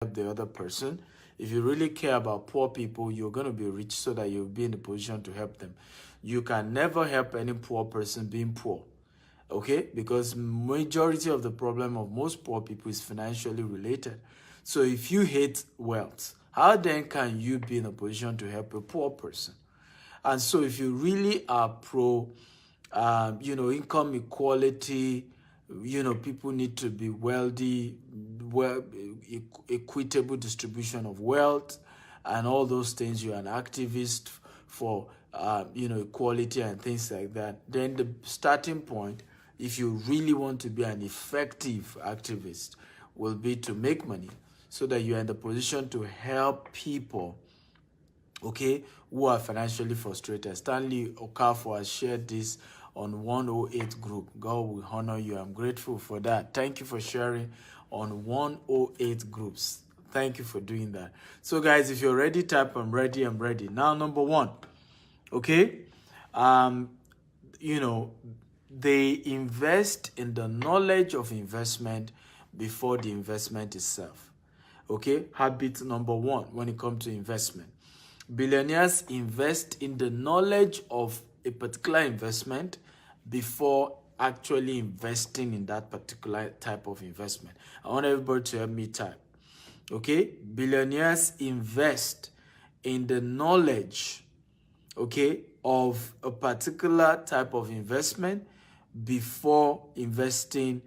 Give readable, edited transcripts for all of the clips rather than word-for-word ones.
help the other person. If you really care about poor people, you're going to be rich so that you'll be in a position to help them. You can never help any poor person being poor. Okay? Because majority of the problem of most poor people is financially related. So if you hate wealth, how then can you be in a position to help a poor person? And so if you really are pro, income equality, people need to be wealthy, equitable distribution of wealth, and all those things. You're an activist for, equality and things like that. Then the starting point, if you really want to be an effective activist, will be to make money so that you're in the position to help people, okay, who are financially frustrated. Stanley Okafor has shared this on 108 group. God will honor you. I'm grateful for that. Thank you for sharing on 108 groups. Thank you for doing that. So guys, if you're ready, type I'm ready, I'm ready. Now, number one, okay, they invest in the knowledge of investment before the investment itself. Okay, habit number one when it comes to investment. Billionaires invest in the knowledge of a particular investment before actually investing in that particular type of investment. I want everybody to help me type. Okay? Billionaires invest in the knowledge, okay, of a particular type of investment before investing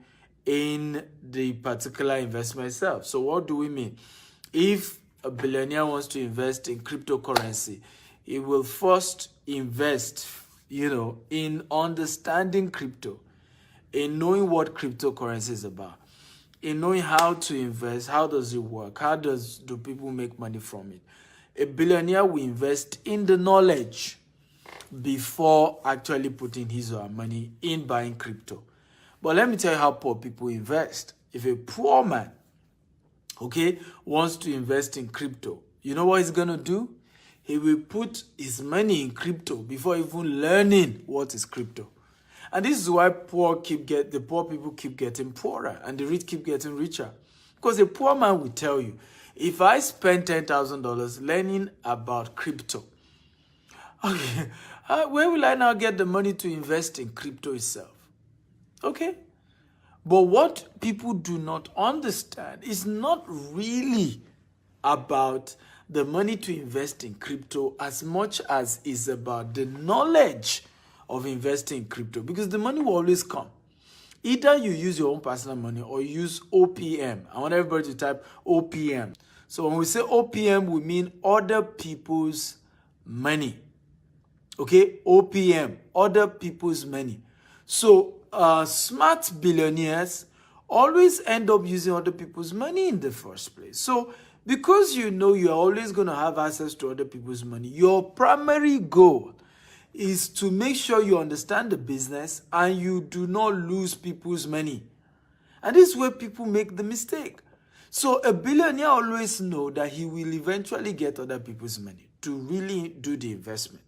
in the particular investment itself. So what do we mean? If a billionaire wants to invest in cryptocurrency, he will first invest, in understanding crypto, in knowing what cryptocurrency is about, in knowing how to invest, how does it work, do people make money from it. A billionaire will invest in the knowledge before actually putting his or her money in buying crypto. But let me tell you how poor people invest. If a poor man, okay, wants to invest in crypto, you know what he's going to do? He will put his money in crypto before even learning what is crypto. And this is why the poor people keep getting poorer and the rich keep getting richer. Because a poor man will tell you, if I spend $10,000 learning about crypto, okay, where will I now get the money to invest in crypto itself? Okay? But what people do not understand is not really about the money to invest in crypto as much as is about the knowledge of investing in crypto, because the money will always come. Either you use your own personal money or you use OPM. I want everybody to type OPM. So when we say OPM, we mean other people's money. Okay? OPM, other people's money. So smart billionaires always end up using other people's money in the first place. So because you know you're always going to have access to other people's money, your primary goal is to make sure you understand the business and you do not lose people's money. And this is where people make the mistake. So a billionaire always knows that he will eventually get other people's money to really do the investment.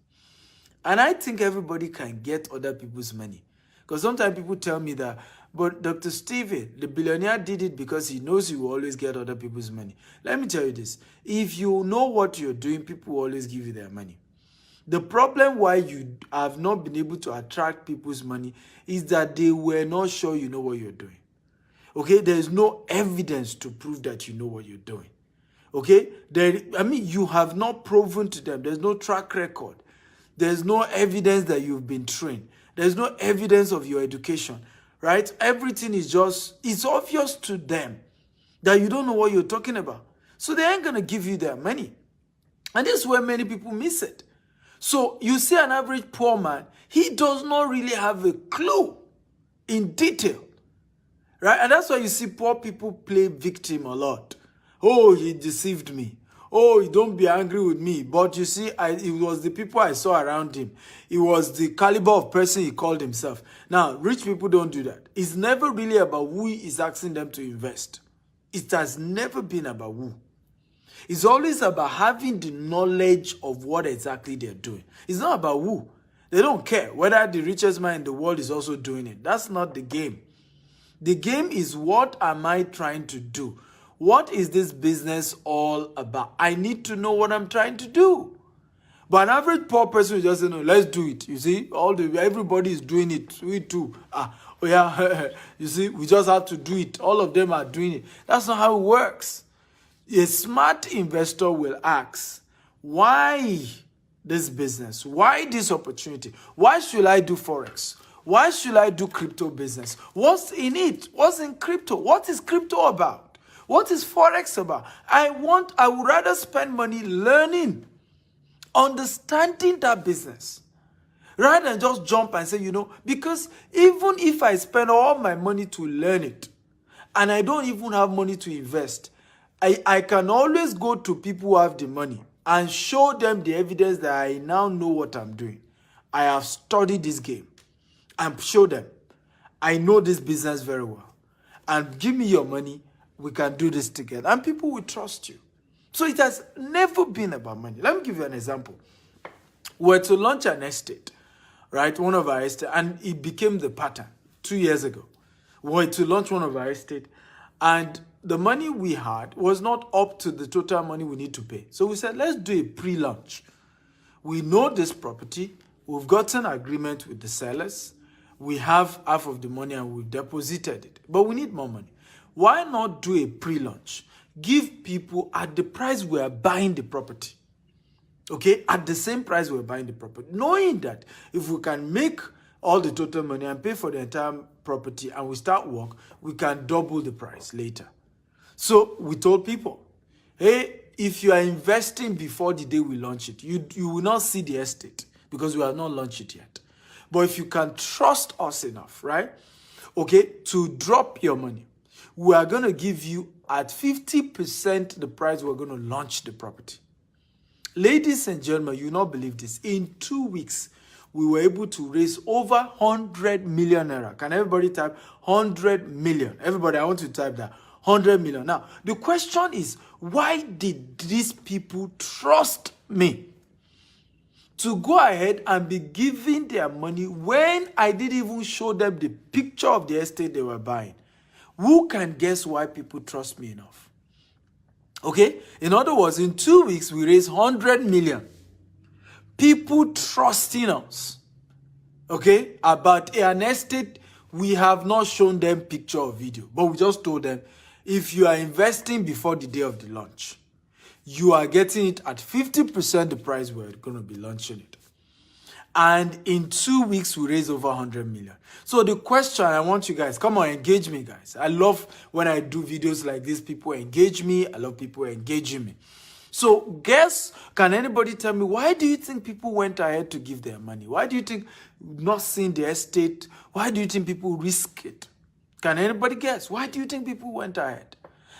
And I think everybody can get other people's money. Because sometimes people tell me that, but Dr. Stephen, the billionaire did it because he knows he will always get other people's money. Let me tell you this. If you know what you're doing, people will always give you their money. The problem why you have not been able to attract people's money is that they were not sure you know what you're doing. Okay? There is no evidence to prove that you know what you're doing. Okay? You have not proven to them. There's no track record. There's no evidence that you've been trained. There's no evidence of your education, right? Everything is it's obvious to them that you don't know what you're talking about. So they ain't going to give you their money. And this is where many people miss it. So you see an average poor man, he does not really have a clue in detail, right? And that's why you see poor people play victim a lot. Oh, he deceived me. Oh, don't be angry with me. But you see, it was the people I saw around him. It was the caliber of person he called himself. Now, rich people don't do that. It's never really about who is asking them to invest. It has never been about who. It's always about having the knowledge of what exactly they're doing. It's not about who. They don't care whether the richest man in the world is also doing it. That's not the game. The game is, what am I trying to do? what is this business all about? I need to know what I'm trying to do. But an average poor person will just say, no, let's do it. You see, everybody is doing it. We too. Oh yeah, you see, we just have to do it. All of them are doing it. That's not how it works. A smart investor will ask, why this business? Why this opportunity? Why should I do Forex? Why should I do crypto business? What's in it? What's in crypto? What is crypto about? What is Forex about? I would rather spend money learning, understanding that business, rather than just jump and say, because even if I spend all my money to learn it, and I don't even have money to invest, I can always go to people who have the money and show them the evidence that I now know what I'm doing. I have studied this game and show them I know this business very well. And give me your money, we can do this together. And people will trust you. So it has never been about money. Let me give you an example. We're to launch an estate, right? One of our estate, and it became the pattern 2 years ago. We're to launch one of our estate, and the money we had was not up to the total money we need to pay. So we said, let's do a pre-launch. We know this property. We've gotten agreement with the sellers. We have half of the money and we've deposited it. But we need more money. Why not do a pre-launch? Give people at the price we are buying the property. Okay? At the same price we're buying the property. Knowing that if we can make all the total money and pay for the entire property and we start work, we can double the price later. So we told people, hey, if you are investing before the day we launch it, you will not see the estate because we have not launched it yet. But if you can trust us enough, right? Okay, to drop your money, we are going to give you at 50% the price we're going to launch the property. Ladies and gentlemen, you will not believe this. In 2 weeks, we were able to raise over 100 million naira. Can everybody type 100 million? Everybody, I want you to type that. 100 million. Now, the question is, why did these people trust me to go ahead and be giving their money when I didn't even show them the picture of the estate they were buying? Who can guess why people trust me enough? Okay? In other words, in 2 weeks, we raised 100 million. People trusting us, okay, about an estate we have not shown them picture or video, but we just told them, if you are investing before the day of the launch, you are getting it at 50% the price we're going to be launching it. And in 2 weeks, we raised over 100 million. So the question I want you guys, come on, engage me, guys. I love when I do videos like this, people engage me. I love people engaging me. So can anybody tell me, why do you think people went ahead to give their money? Why do you think not seeing the estate? Why do you think people risk it? Can anybody guess? Why do you think people went ahead?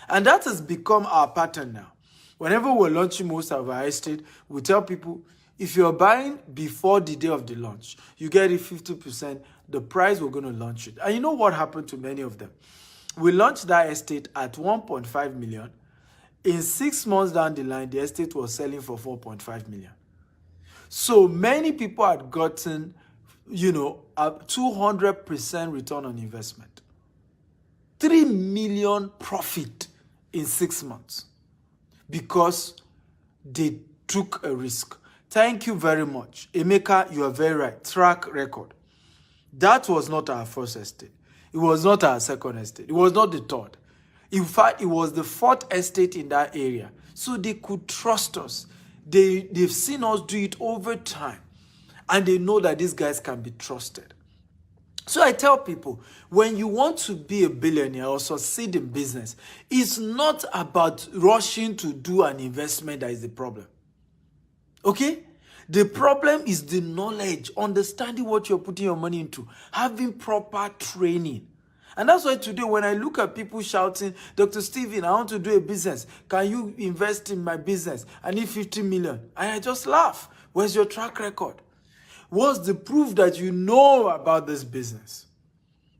And that has become our pattern now. Whenever we're launching most of our estate, we tell people, if you're buying before the day of the launch, you get it 50%, the price we're going to launch it. And you know what happened to many of them? We launched that estate at 1.5 million. In 6 months down the line, the estate was selling for 4.5 million. So many people had gotten, a 200% return on investment. 3 million profit in 6 months because they took a risk. Thank you very much. Emeka, you are very right. Track record. That was not our first estate. It was not our second estate. It was not the third. In fact, it was the fourth estate in that area. So they could trust us. They've seen us do it over time. And they know that these guys can be trusted. So I tell people, when you want to be a billionaire or succeed in business, it's not about rushing to do an investment that is the problem. Okay? The problem is the knowledge, understanding what you're putting your money into, having proper training. And that's why today when I look at people shouting, Dr. Stephen, I want to do a business. Can you invest in my business? I need 50 million. And I just laugh. Where's your track record? What's the proof that you know about this business?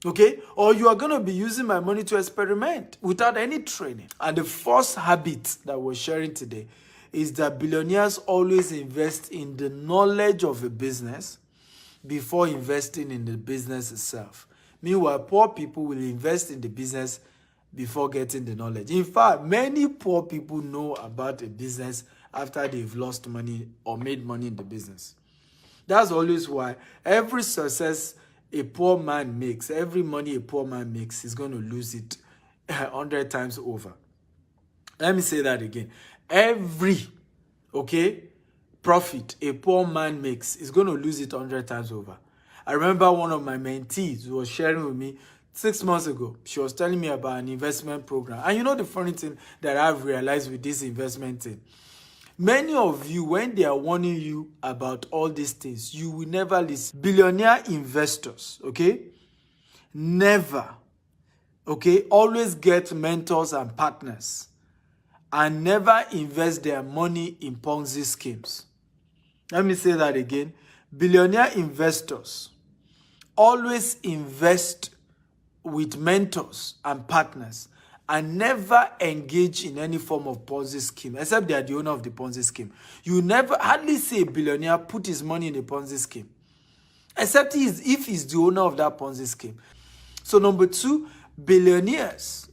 Okay? Or you are going to be using my money to experiment without any training. And the first habit that we're sharing today is that billionaires always invest in the knowledge of a business before investing in the business itself. Meanwhile, poor people will invest in the business before getting the knowledge. In fact, many poor people know about a business after they've lost money or made money in the business. That's always why every success a poor man makes, every money a poor man makes, he's going to lose it 100 times over. Let me say that again. Every, profit a poor man makes is going to lose it 100 times over. I remember one of my mentees who was sharing with me 6 months ago. She was telling me about an investment program. And you know the funny thing that I've realized with this investment thing? Many of you, when they are warning you about all these things, you will never listen. Billionaire investors, never, always get mentors and partners and never invest their money in Ponzi schemes. Let me say that again. Billionaire investors always invest with mentors and partners and never engage in any form of Ponzi scheme, except they are the owner of the Ponzi scheme. You never hardly see a billionaire put his money in a Ponzi scheme, except if he's the owner of that Ponzi scheme. So number 2, billionaires,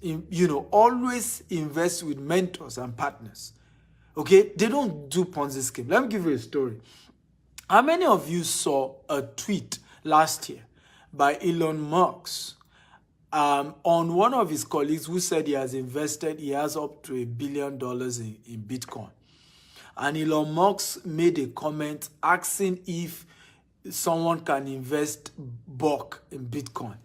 always invest with mentors and partners. They don't do Ponzi scheme. Let me give you a story. How many of you saw a tweet last year by Elon Musk on one of his colleagues who said he has up to $1 billion in Bitcoin? And Elon Musk made a comment asking if someone can invest bulk in Bitcoin.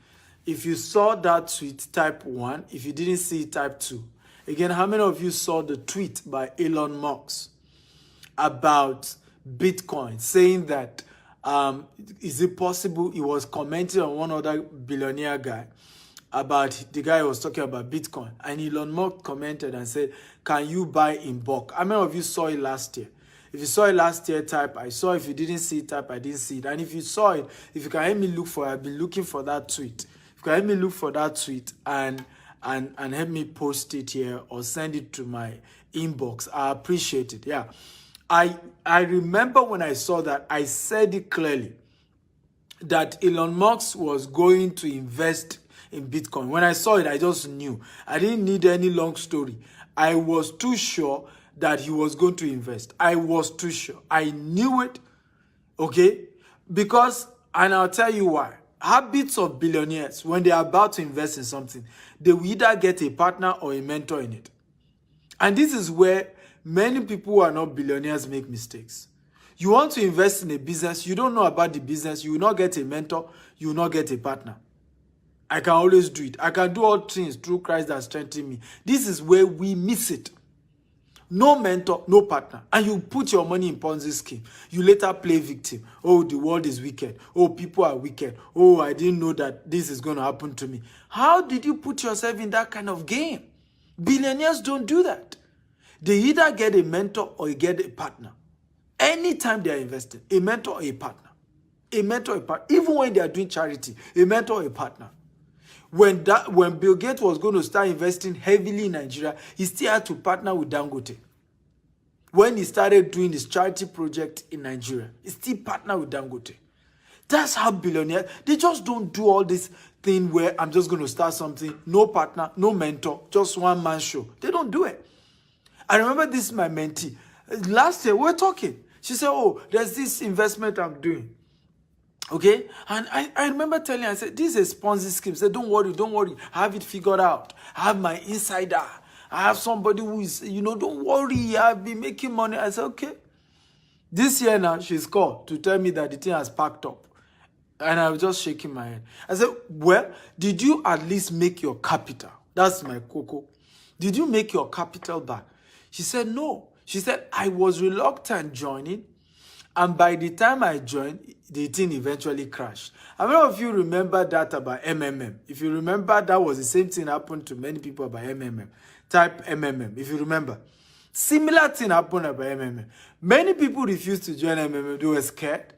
If you saw that tweet, type 1. If you didn't see it, type 2. Again, how many of you saw the tweet by Elon Musk about Bitcoin, saying that is it possible? He was commenting on one other billionaire guy about the guy who was talking about Bitcoin, and Elon Musk commented and said, can you buy in bulk? How many of you saw it last year? If you saw it last year, type I saw. If you didn't see it, type I didn't see it. And if you saw it, if you can help me look for it, I've been looking for that tweet. If you can help me look for that tweet and help me post it here or send it to my inbox, I appreciate it. Yeah. I remember when I saw that, I said it clearly that Elon Musk was going to invest in Bitcoin. When I saw it, I just knew. I didn't need any long story. I was too sure that he was going to invest. I was too sure. I knew it, because, and I'll tell you why. Habits of billionaires, when they are about to invest in something, they will either get a partner or a mentor in it. And this is where many people who are not billionaires make mistakes. You want to invest in a business, you don't know about the business, you will not get a mentor, you will not get a partner. I can always do it. I can do all things through Christ that strengthens me. This is where we miss it. No mentor, no partner. And you put your money in Ponzi scheme. You later play victim. Oh, the world is wicked. Oh, people are wicked. Oh, I didn't know that this is going to happen to me. How did you put yourself in that kind of game? Billionaires don't do that. They either get a mentor or get a partner. Anytime they are investing, a mentor or a partner. A mentor or a partner. Even when they are doing charity, a mentor or a partner. When Bill Gates was going to start investing heavily in Nigeria, he still had to partner with Dangote. When he started doing his charity project in Nigeria, he still partnered with Dangote. That's how billionaires, they just don't do all this thing where I'm just going to start something, no partner, no mentor, just one man show. They don't do it. I remember this, my mentee. Last year, we were talking. She said, oh, there's this investment I'm doing. And I remember telling her, I said, this is a Ponzi scheme. She said, don't worry. I have it figured out. I have my insider. I have somebody who is, don't worry. I've been making money. I said, okay. This year now, she's called to tell me that the thing has packed up. And I was just shaking my head. I said, well, did you at least make your capital? That's my cocoa. Did you make your capital back? She said, no. She said, I was reluctant joining. And by the time I joined, the thing eventually crashed. How many of you remember that about MMM? If you remember, that was the same thing happened to many people about MMM. Type MMM, if you remember. Similar thing happened about MMM. Many people refused to join MMM. They were scared.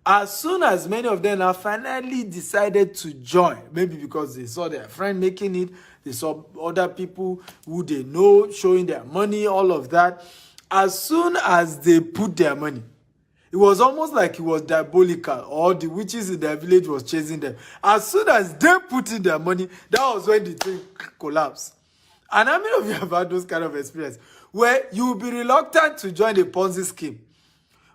As soon as many of them have finally decided to join, maybe because they saw their friend making it, they saw other people who they know showing their money, all of that. As soon as they put their money, It was almost like it was diabolical, or the witches in their village was chasing them. As soon as they put in their money, that was when the thing collapsed. And how many of you have had those kind of experience where you will be reluctant to join a Ponzi scheme,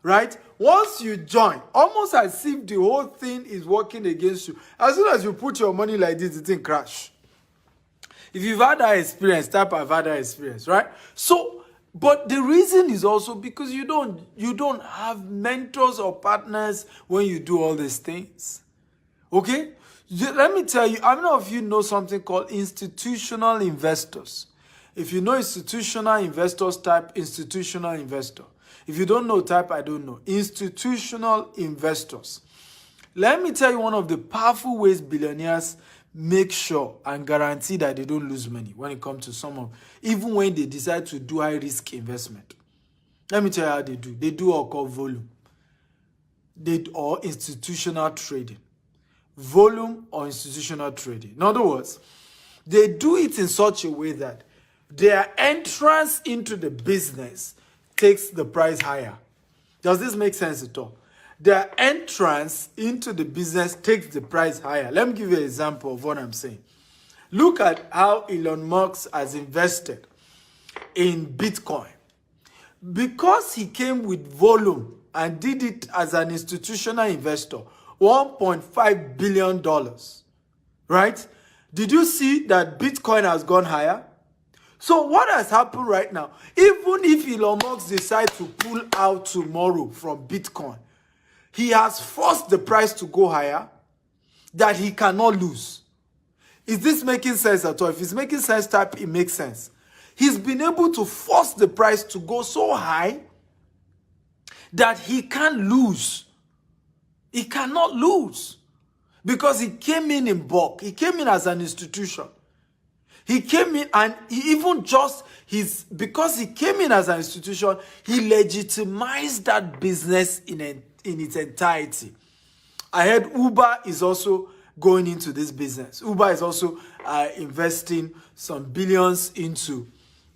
right? Once you join, almost as if the whole thing is working against you. As soon as you put your money like this, the thing crash. If you've had that experience, type I've had that experience, right? So, but the reason is also because you don't have mentors or partners when you do all these things. Okay? Let me tell you, how many of you know something called institutional investors? If you know institutional investors, type institutional investor. If you don't know, type I don't know. Institutional investors. Let me tell you one of the powerful ways billionaires make sure and guarantee that they don't lose money when it comes to some of, even when they decide to do high risk investment. Let me tell you how they do. They do what called volume. Or institutional trading. Volume or institutional trading. In other words, they do it in such a way that their entrance into the business takes the price higher. Does this make sense at all? Their entrance into the business takes the price higher. Let me give you an example of what I'm saying. Look at how Elon Musk has invested in Bitcoin. Because he came with volume and did it as an institutional investor, $1.5 billion, right? Did you see that Bitcoin has gone higher? So what has happened right now, even if Elon Musk decides to pull out tomorrow from Bitcoin, he has forced the price to go higher that he cannot lose. Is this making sense at all? If it's making sense, type it makes sense. He's been able to force the price to go so high that he can't lose. He cannot lose because he came in bulk. He came in as an institution. He came in and he even just because he came in as an institution, he legitimized that business in its entirety. I heard Uber is also going into this business. Uber is also investing some billions into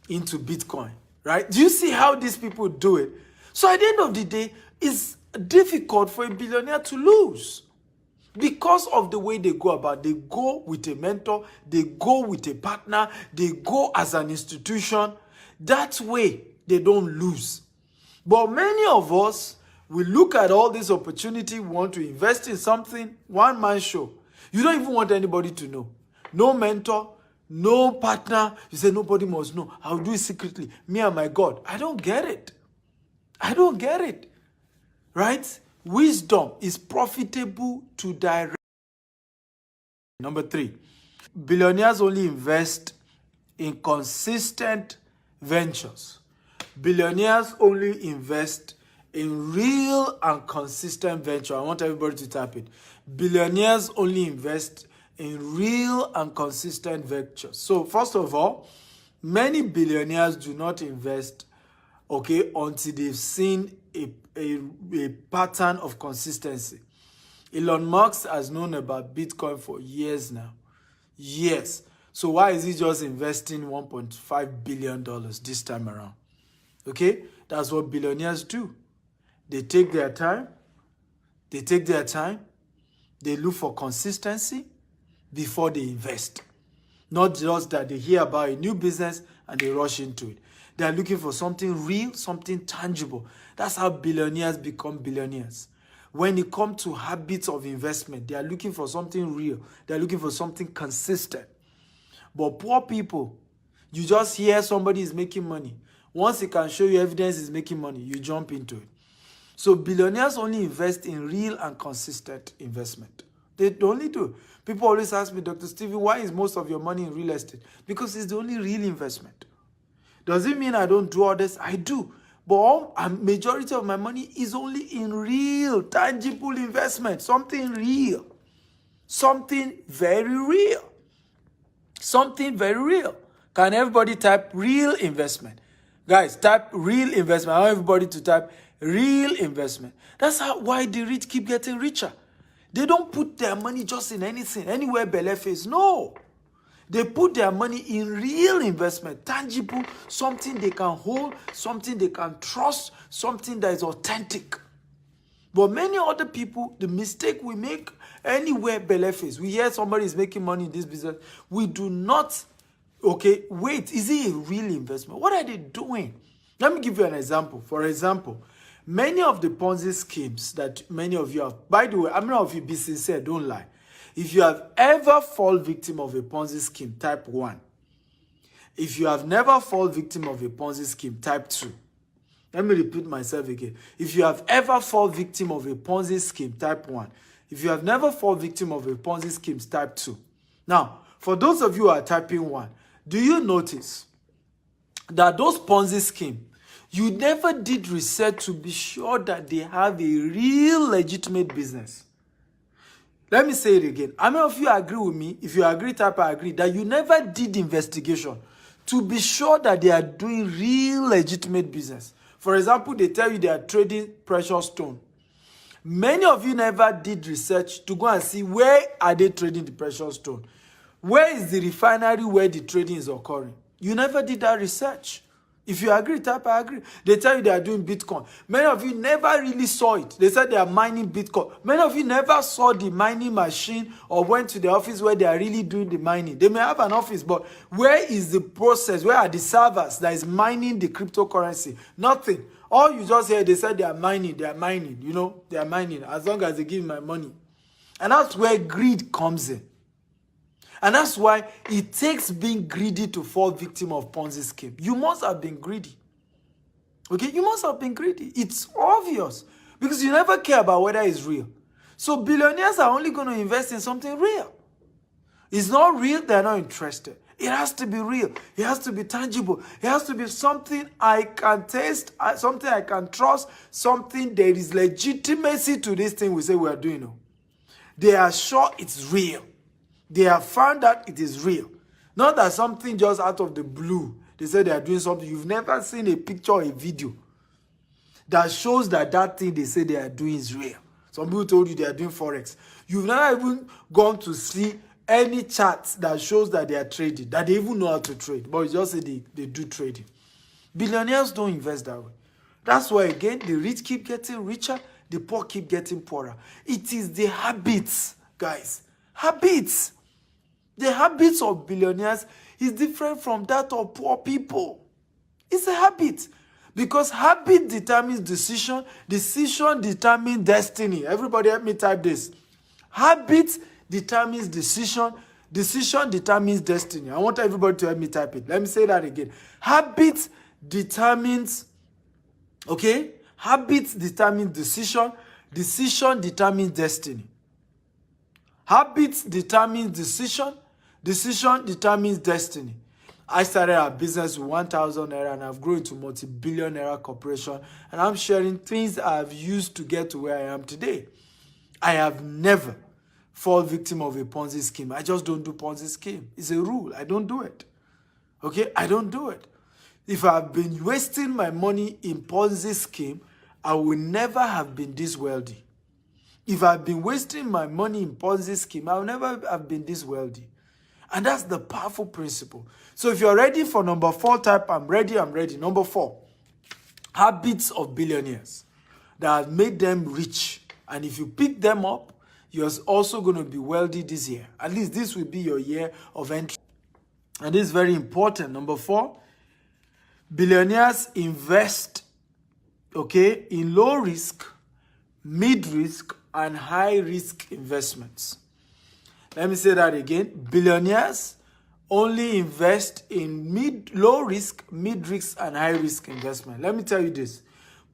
Bitcoin, right? Do you see how these people do it? So at the end of the day, it's difficult for a billionaire to lose because of the way they go about. They go with a mentor, they go with a partner, they go as an institution. That way, they don't lose. But many of us, we look at all this opportunity, we want to invest in something, one-man show. You don't even want anybody to know. No mentor, no partner. You say nobody must know. I'll do it secretly. Me and my God. I don't get it. I don't get it. Right? Wisdom is profitable to direct. Number 3, billionaires only invest in consistent ventures. Billionaires only invest in real and consistent venture. I want everybody to type it. Billionaires only invest in real and consistent ventures. So first of all, many billionaires do not invest, until they've seen a pattern of consistency. Elon Musk has known about Bitcoin for years now. Years. So why is he just investing $1.5 billion this time around? Okay? That's what billionaires do. They take their time. They look for consistency before they invest. Not just that they hear about a new business and they rush into it. They are looking for something real, something tangible. That's how billionaires become billionaires. When it comes to habits of investment, they are looking for something real. They are looking for something consistent. But poor people, you just hear somebody is making money. Once he can show you evidence he's making money, you jump into it. So billionaires only invest in real and consistent investment. They only do. People always ask me, Dr. Stephen, why is most of your money in real estate? Because it's the only real investment. Does it mean I don't do others? I do. But a majority of my money is only in real, tangible investment. Something real. Something very real. Something very real. Can everybody type real investment? Guys, type real investment. I want everybody to type real investment. That's why the rich keep getting richer. They don't put their money just in anything, anywhere belle face. No. They put their money in real investment, tangible, something they can hold, something they can trust, something that is authentic. But many other people, the mistake we make anywhere belle face, we hear somebody is making money in this business, we do not, okay, wait, is it a real investment? What are they doing? Let me give you an example. For example, many of the Ponzi schemes that many of you have, by the way, how many of you, be sincere, don't lie. If you have ever fallen victim of a Ponzi scheme, type 1. If you have never fallen victim of a Ponzi scheme, type 2. Let me repeat myself again. If you have ever fallen victim of a Ponzi scheme, type 1. If you have never fallen victim of a Ponzi scheme, type 2. Now, for those of you who are typing 1, do you notice that those Ponzi schemes, you never did research to be sure that they have a real legitimate business? Let me say it again. How many of you agree with me? If you agree, type I agree, that you never did investigation to be sure that they are doing real legitimate business. For example, they tell you they are trading precious stone. Many of you never did research to go and see where are they trading the precious stone. Where is the refinery where the trading is occurring? You never did that research. If you agree, type I agree. They tell you they are doing Bitcoin. Many of you never really saw it. They said they are mining Bitcoin. Many of you never saw the mining machine or went to the office where they are really doing the mining. They may have an office, but where is the process? Where are the servers that is mining the cryptocurrency? Nothing. All you just hear, they said they are mining, you know, they are mining as long as they give me my money. And that's where greed comes in. And that's why it takes being greedy to fall victim of Ponzi scheme. You must have been greedy. Okay, you must have been greedy. It's obvious because you never care about whether it's real. So billionaires are only going to invest in something real. It's not real, they're not interested. It has to be real. It has to be tangible. It has to be something I can taste, something I can trust, something there is legitimacy to this thing we say we are doing. No. They are sure it's real. They have found that it is real. Not that something just out of the blue. They say they are doing something. You've never seen a picture or a video that shows that that thing they say they are doing is real. Some people told you they are doing Forex. You've never even gone to see any charts that shows that they are trading, that they even know how to trade. But you just say they do trading. Billionaires don't invest that way. That's why, again, the rich keep getting richer, the poor keep getting poorer. It is the habits, guys. Habits. The habits of billionaires is different from that of poor people. It's a habit. Because habit determines decision. Decision determines destiny. Everybody help me type this. Habit determines decision. Decision determines destiny. I want everybody to help me type it. Let me say that again. Habit determines, okay? Habit determines decision. Decision determines destiny. Habits determines decision. Decision determines destiny. I started a business with 1,000 naira and I've grown to multi-billion naira corporation, and I'm sharing things I've used to get to where I am today. I have never fallen victim of a Ponzi scheme. I just don't do Ponzi scheme. It's a rule. I don't do it. Okay? I don't do it. If I've been wasting my money in Ponzi scheme, I will never have been this wealthy. If I've been wasting my money in Ponzi scheme, I'll never have been this wealthy. And that's the powerful principle. So if you're ready for number 4, type I'm ready, I'm ready. Number 4, habits of billionaires that have made them rich. And if you pick them up, you're also going to be wealthy this year. At least this will be your year of entry. And this is very important. Number 4, billionaires invest, okay, in low risk, mid risk, and high risk investments. Let me say that again. Billionaires only invest in low risk, mid risk, and high risk investment. Let me tell you this.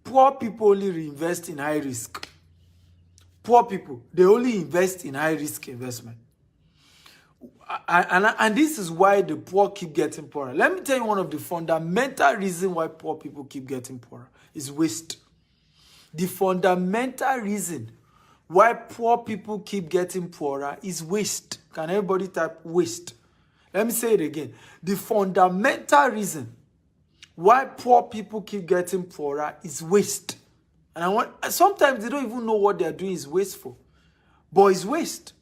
Poor people only reinvest in high risk. Poor people, they only invest in high risk investment. And this is why the poor keep getting poorer. Let me tell you one of the fundamental reasons why poor people keep getting poorer is waste. The fundamental reason why poor people keep getting poorer is waste. Can everybody type waste? Let me say it again. The fundamental reason why poor people keep getting poorer is waste. And sometimes they don't even know what they're doing is wasteful. But it's waste.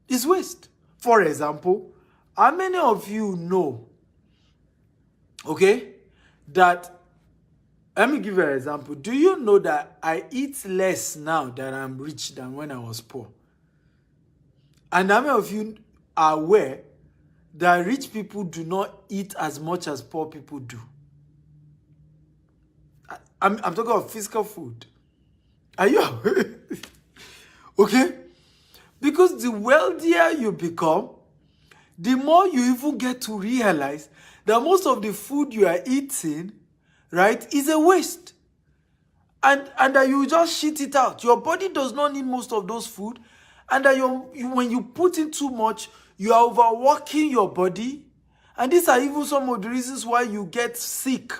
It's waste. For example, how many of you know, okay, that Let me give you an example. Do you know that I eat less now that I'm rich than when I was poor? And how many of you are aware that rich people do not eat as much as poor people do? I'm talking about physical food. Are you aware? Okay? Because the wealthier you become, the more you even get to realize that most of the food you are eating, right, is a waste. And that you just shit it out. Your body does not need most of those food. And that when you put in too much, you are overworking your body. And these are even some of the reasons why you get sick.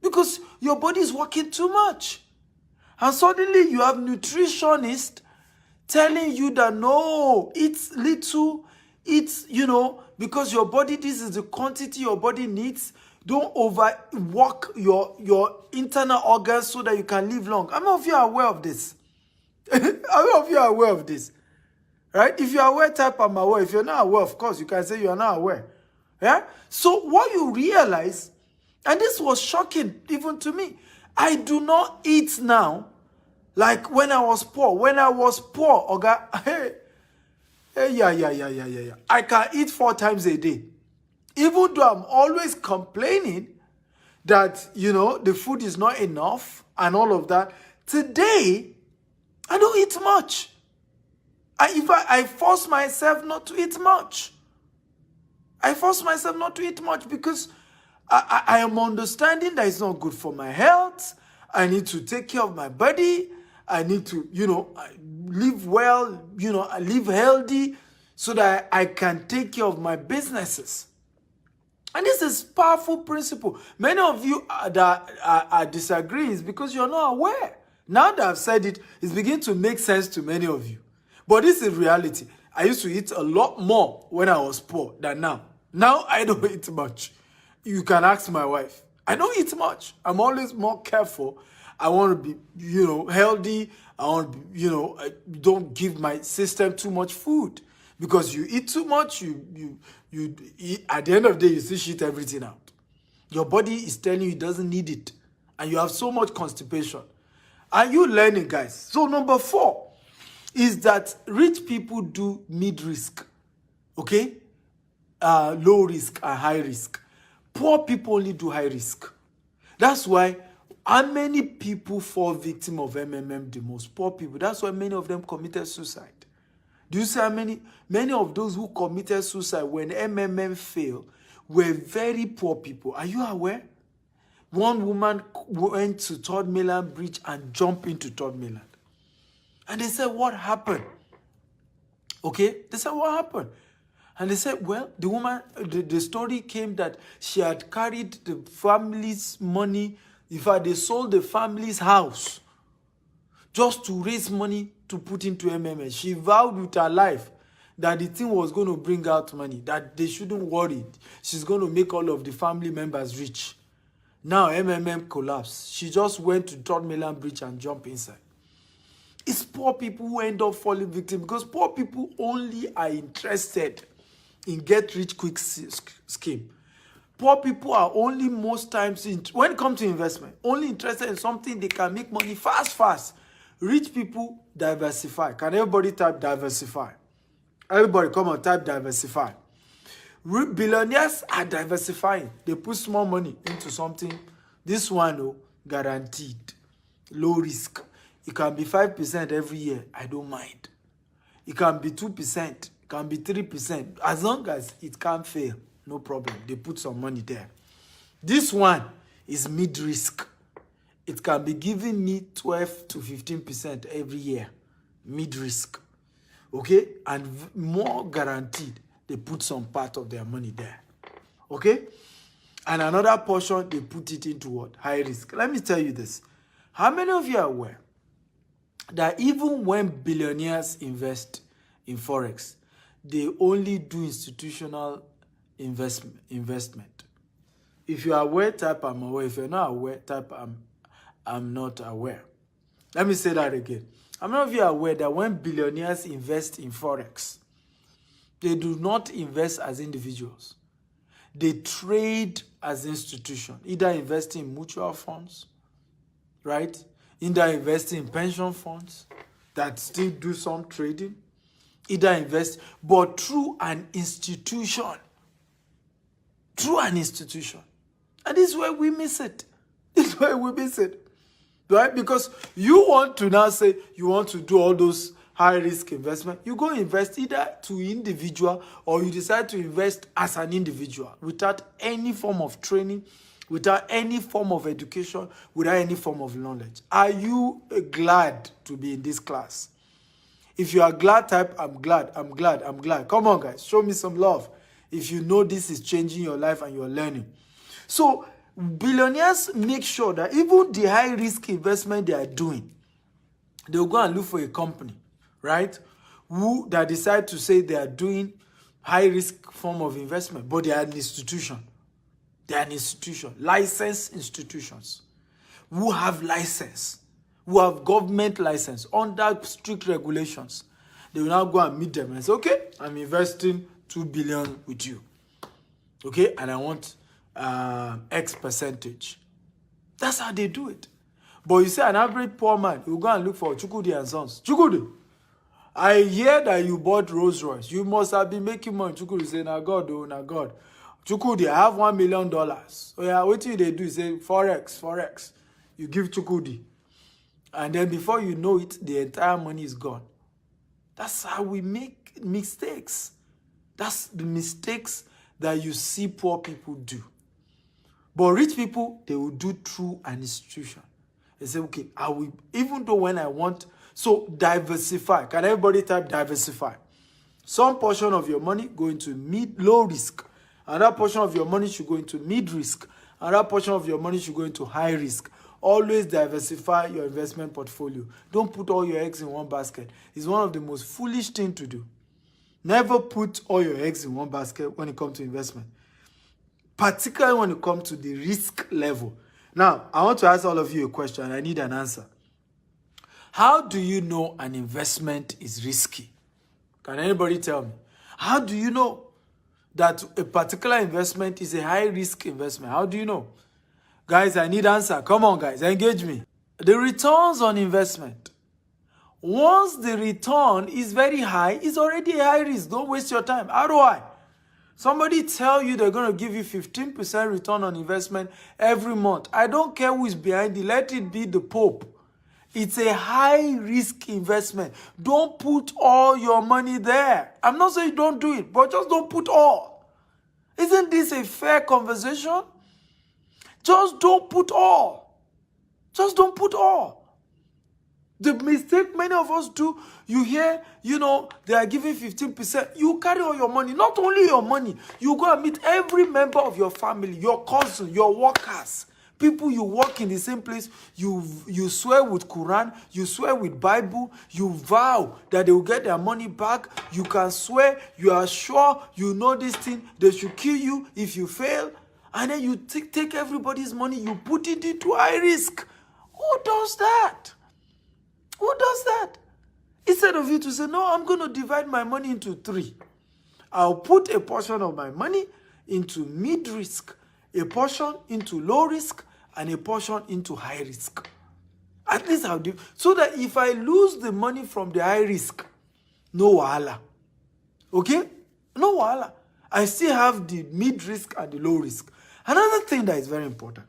Because your body is working too much. And suddenly you have nutritionists telling you that no, it's little, it's, because your body, this is the quantity your body needs. Don't overwork your internal organs so that you can live long. How many of you are aware of this? How many of you are aware of this? Right? If you are aware, type I'm aware. If you're not aware, of course, you can say you are not aware. Yeah? So what you realize, and this was shocking even to me, I do not eat now like when I was poor. When I was poor, I can eat 4 times a day. Even though I'm always complaining that, the food is not enough and all of that, today, I don't eat much. I force myself not to eat much. I force myself not to eat much because I am understanding that it's not good for my health. I need to take care of my body. I need to, live well, live healthy so that I can take care of my businesses. And this is a powerful principle. Many of you that are disagreeing is because you're not aware. Now that I've said it, it's beginning to make sense to many of you. But this is reality. I used to eat a lot more when I was poor than now. Now I don't eat much. You can ask my wife. I don't eat much. I'm always more careful. I want to be, healthy. I want to be, I don't give my system too much food. Because you eat too much, you eat, at the end of the day, you still shit everything out. Your body is telling you it doesn't need it. And you have so much constipation. Are you learning, guys? So number 4 is that rich people do mid-risk. Okay? Low risk and high risk. Poor people only do high risk. That's why how many people fall victim of MMM the most? Poor people. That's why many of them committed suicide. Do you see how many of those who committed suicide when MMM failed were very poor people? Are you aware? One woman went to Third Mainland Bridge and jumped into Third Mainland. And they said, what happened? Okay? They said, what happened? And they said, well, the woman, the story came that she had carried the family's money. In fact, they sold the family's house just to raise money to put into MMS. She vowed with her life that the thing was going to bring out money, that they shouldn't worry. She's going to make all of the family members rich. Now MMM collapsed. She just went to Third Mainland Bridge and jumped inside. It's poor people who end up falling victim because poor people only are interested in get rich quick scheme. Poor people are only most times, when it comes to investment, only interested in something they can make money fast. Rich people diversify. Can everybody type diversify? Everybody come on, type diversify. Billionaires are diversifying. They put small money into something. This one, guaranteed. Low risk. It can be 5% every year. I don't mind. It can be 2%. It can be 3%. As long as it can't fail, no problem. They put some money there. This one is mid-risk. It can be giving me 12 to 15% every year. Mid-risk. Okay? And more guaranteed, they put some part of their money there. Okay? And another portion, they put it into what? High risk. Let me tell you this. How many of you are aware that even when billionaires invest in Forex, they only do institutional investment? If you are aware, type I'm aware. If you're not aware, type I'm not aware. Let me say that again. How many of you are aware that when billionaires invest in Forex, they do not invest as individuals? They trade as institutions, either investing in mutual funds, right? Either investing in pension funds that still do some trading, either invest, but through an institution. Through an institution. And this is where we miss it. This is where we miss it. Right? Because you want to now say you want to do all those high-risk investment. You go invest either to individual or you decide to invest as an individual without any form of training, without any form of education, without any form of knowledge. Are you glad to be in this class? If you are glad, type, I'm glad, I'm glad, I'm glad. Come on, guys. Show me some love. If you know this is changing your life and you're learning. So, billionaires make sure that even the high-risk investment they are doing, they'll go and look for a company, right, who that decide to say they are doing high-risk form of investment, but they are an institution. They are an institution, licensed institutions, who have license, who have government license under strict regulations. They will now go and meet them and say, okay, I'm investing 2 billion with you. Okay, and I want X percentage. That's how they do it. But you see, an average poor man, he will go and look for Chukwudi and Sons. Chukwudi, I hear that you bought Rolls Royce. You must have been making money. Chukwudi say, na God, oh, na God. Chukwudi, I have $1 million. Oh yeah, what do they do? You say, Forex. You give Chukwudi. And then before you know it, the entire money is gone. That's how we make mistakes. That's the mistakes that you see poor people do. But rich people, they will do through an institution. They say, okay, I will, even though when I want, so diversify. Can everybody type diversify? Some portion of your money go into low risk. Another portion of your money should go into mid risk. Another portion of your money should go into high risk. Always diversify your investment portfolio. Don't put all your eggs in one basket. It's one of the most foolish things to do. Never put all your eggs in one basket when it comes to investment, particularly when it comes to the risk level. Now, I want to ask all of you a question, and I need an answer. How do you know an investment is risky? Can anybody tell me? How do you know that a particular investment is a high-risk investment? How do you know? Guys, I need answer. Come on, guys, engage me. The returns on investment. Once the return is very high, it's already a high risk. Don't waste your time. ROI. Somebody tell you they're going to give you 15% return on investment every month. I don't care who is behind it. Let it be the Pope. It's a high-risk investment. Don't put all your money there. I'm not saying don't do it, but just don't put all. Isn't this a fair conversation? Just don't put all. Just don't put all. The mistake many of us do, you hear, they are giving 15%. You carry all your money, not only your money. You go and meet every member of your family, your cousin, your workers, people you work in the same place. You swear with Quran, you swear with Bible, you vow that they will get their money back. You can swear, you are sure, you know this thing, they should kill you if you fail. And then you take everybody's money, you put it into high risk. Who does that? Who does that? Instead of you to say, no, I'm going to divide my money into 3. I'll put a portion of my money into mid-risk, a portion into low risk, and a portion into high risk. At least I'll do, so that if I lose the money from the high risk, no wahala. Okay? No wahala. I still have the mid-risk and the low risk. Another thing that is very important.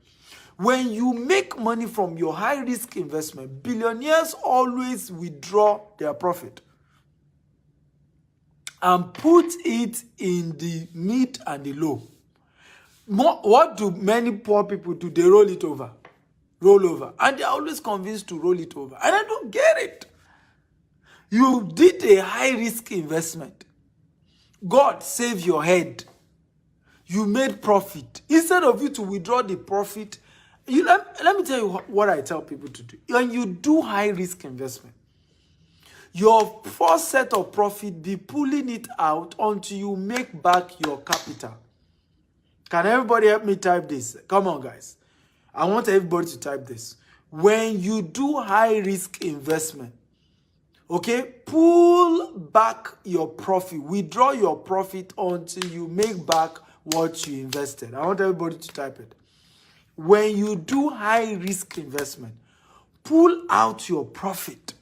When you make money from your high-risk investment, billionaires always withdraw their profit and put it in the mid and the low. What do many poor people do? They roll it over. Roll over. And they're always convinced to roll it over. And I don't get it. You did a high-risk investment. God save your head. You made profit. Instead of you to withdraw the profit, let me tell you what I tell people to do. When you do high-risk investment, your first set of profit, be pulling it out until you make back your capital. Can everybody help me type this? Come on, guys. I want everybody to type this. When you do high-risk investment, okay, pull back your profit. Withdraw your profit until you make back what you invested. I want everybody to type it. When you do high-risk investment, pull out your profit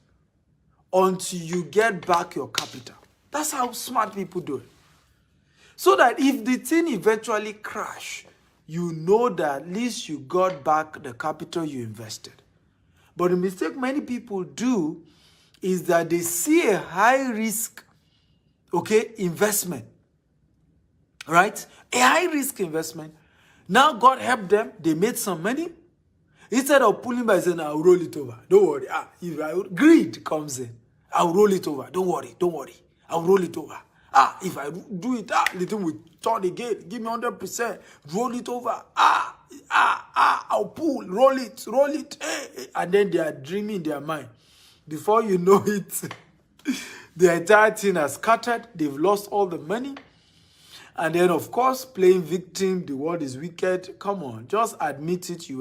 until you get back your capital. That's how smart people do it. So that if the thing eventually crash, you know that at least you got back the capital you invested. But the mistake many people do is that they see a high risk, investment, right? A high risk investment. Now God help them, they made some money. Instead of pulling by saying, I'll roll it over. Don't worry. Greed comes in. I'll roll it over. Don't worry. I'll roll it over. If I do it, the thing will turn again. Give me 100%. Roll it over. I'll pull. Roll it. And then they are dreaming in their mind. Before you know it, the entire thing has scattered. They've lost all the money. And then, of course, playing victim. The world is wicked. Come on. Just admit it. You